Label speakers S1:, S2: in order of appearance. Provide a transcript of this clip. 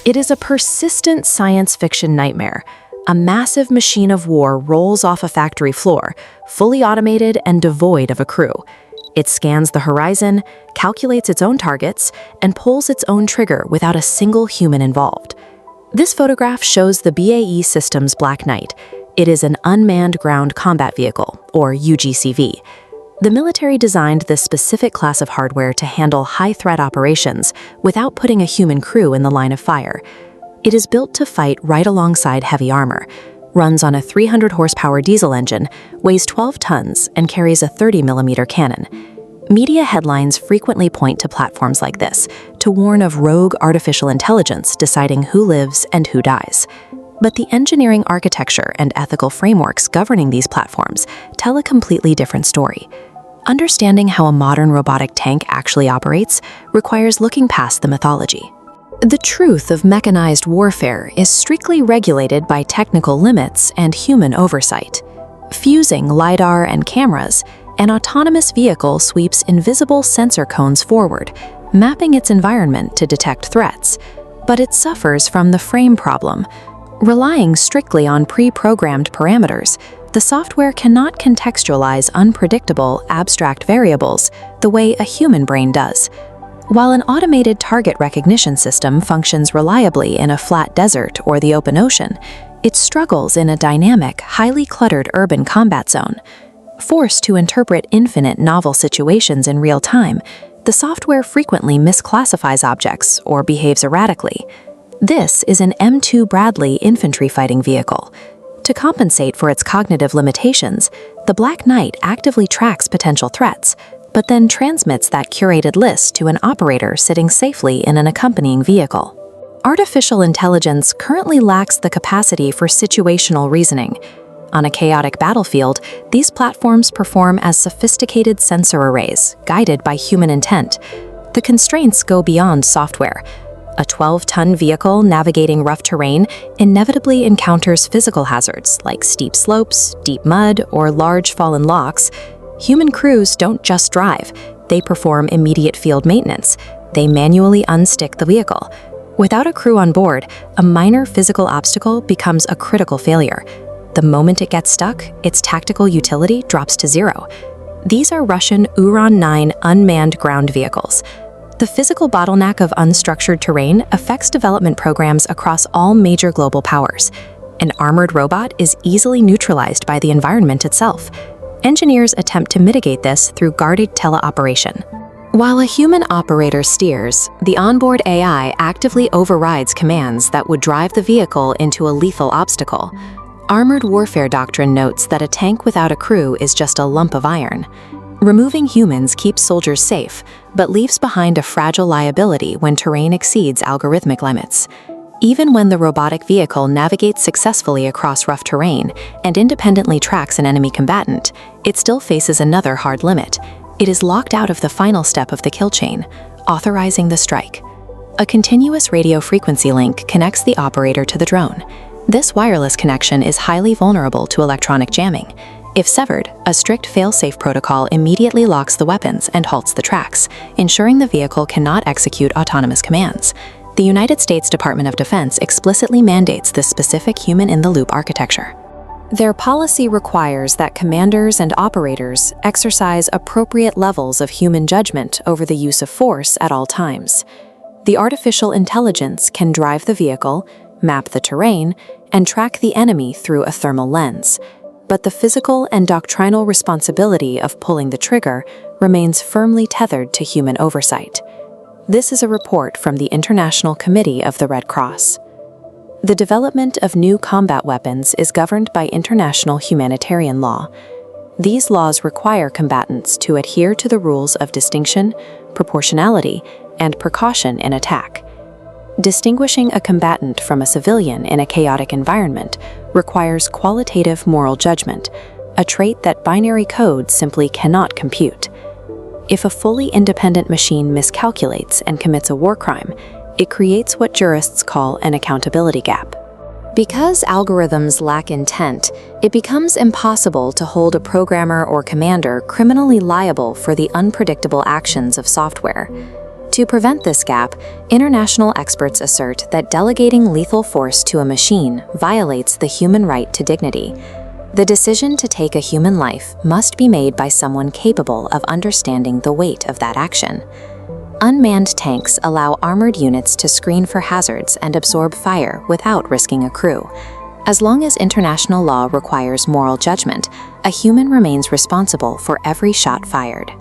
S1: It is a persistent science fiction nightmare. A massive machine of war rolls off a factory floor, fully automated and devoid of a crew. It scans the horizon, calculates its own targets, and pulls its own trigger without a single human involved. This photograph shows the BAE Systems Black Knight. It is an unmanned ground combat vehicle, or UGCV. The military designed this specific class of hardware to handle high-threat operations without putting a human crew in the line of fire. It is built to fight right alongside heavy armor, runs on a 300-horsepower diesel engine, weighs 12 tons, and carries a 30mm cannon. Media headlines frequently point to platforms like this to warn of rogue artificial intelligence deciding who lives and who dies. But the engineering architecture and ethical frameworks governing these platforms tell a completely different story. Understanding how a modern robotic tank actually operates requires looking past the mythology. The truth of mechanized warfare is strictly regulated by technical limits and human oversight. Fusing LiDAR and cameras, an autonomous vehicle sweeps invisible sensor cones forward, mapping its environment to detect threats. But it suffers from the frame problem. Relying strictly on pre-programmed parameters, the software cannot contextualize unpredictable, abstract variables the way a human brain does. While an automated target recognition system functions reliably in a flat desert or the open ocean, it struggles in a dynamic, highly cluttered urban combat zone. Forced to interpret infinite novel situations in real time, the software frequently misclassifies objects or behaves erratically. This is an M2 Bradley infantry fighting vehicle. To compensate for its cognitive limitations, the Black Knight actively tracks potential threats, but then transmits that curated list to an operator sitting safely in an accompanying vehicle. Artificial intelligence currently lacks the capacity for situational reasoning. On a chaotic battlefield, these platforms perform as sophisticated sensor arrays, guided by human intent. The constraints go beyond software. A 12-ton vehicle navigating rough terrain inevitably encounters physical hazards like steep slopes, deep mud, or large fallen locks. Human crews don't just drive, they perform immediate field maintenance. They manually unstick the vehicle. Without a crew on board, a minor physical obstacle becomes a critical failure. The moment it gets stuck, its tactical utility drops to zero. These are Russian Uran-9 unmanned ground vehicles. The physical bottleneck of unstructured terrain affects development programs across all major global powers. An armored robot is easily neutralized by the environment itself. Engineers attempt to mitigate this through guarded teleoperation. While a human operator steers, the onboard AI actively overrides commands that would drive the vehicle into a lethal obstacle. Armored warfare doctrine notes that a tank without a crew is just a lump of iron. Removing humans keeps soldiers safe, but leaves behind a fragile liability when terrain exceeds algorithmic limits. Even when the robotic vehicle navigates successfully across rough terrain and independently tracks an enemy combatant, it still faces another hard limit. It is locked out of the final step of the kill chain, authorizing the strike. A continuous radio frequency link connects the operator to the drone. This wireless connection is highly vulnerable to electronic jamming. If severed, a strict fail-safe protocol immediately locks the weapons and halts the tracks, ensuring the vehicle cannot execute autonomous commands. The United States Department of Defense explicitly mandates this specific human-in-the-loop architecture. Their policy requires that commanders and operators exercise appropriate levels of human judgment over the use of force at all times. The artificial intelligence can drive the vehicle, map the terrain, and track the enemy through a thermal lens. But the physical and doctrinal responsibility of pulling the trigger remains firmly tethered to human oversight. This is a report from the International Committee of the Red Cross. The development of new combat weapons is governed by international humanitarian law. These laws require combatants to adhere to the rules of distinction, proportionality, and precaution in attack. Distinguishing a combatant from a civilian in a chaotic environment requires qualitative moral judgment, a trait that binary code simply cannot compute. If a fully independent machine miscalculates and commits a war crime, it creates what jurists call an accountability gap. Because algorithms lack intent, it becomes impossible to hold a programmer or commander criminally liable for the unpredictable actions of software. To prevent this gap, international experts assert that delegating lethal force to a machine violates the human right to dignity. The decision to take a human life must be made by someone capable of understanding the weight of that action. Unmanned tanks allow armored units to screen for hazards and absorb fire without risking a crew. As long as international law requires moral judgment, a human remains responsible for every shot fired.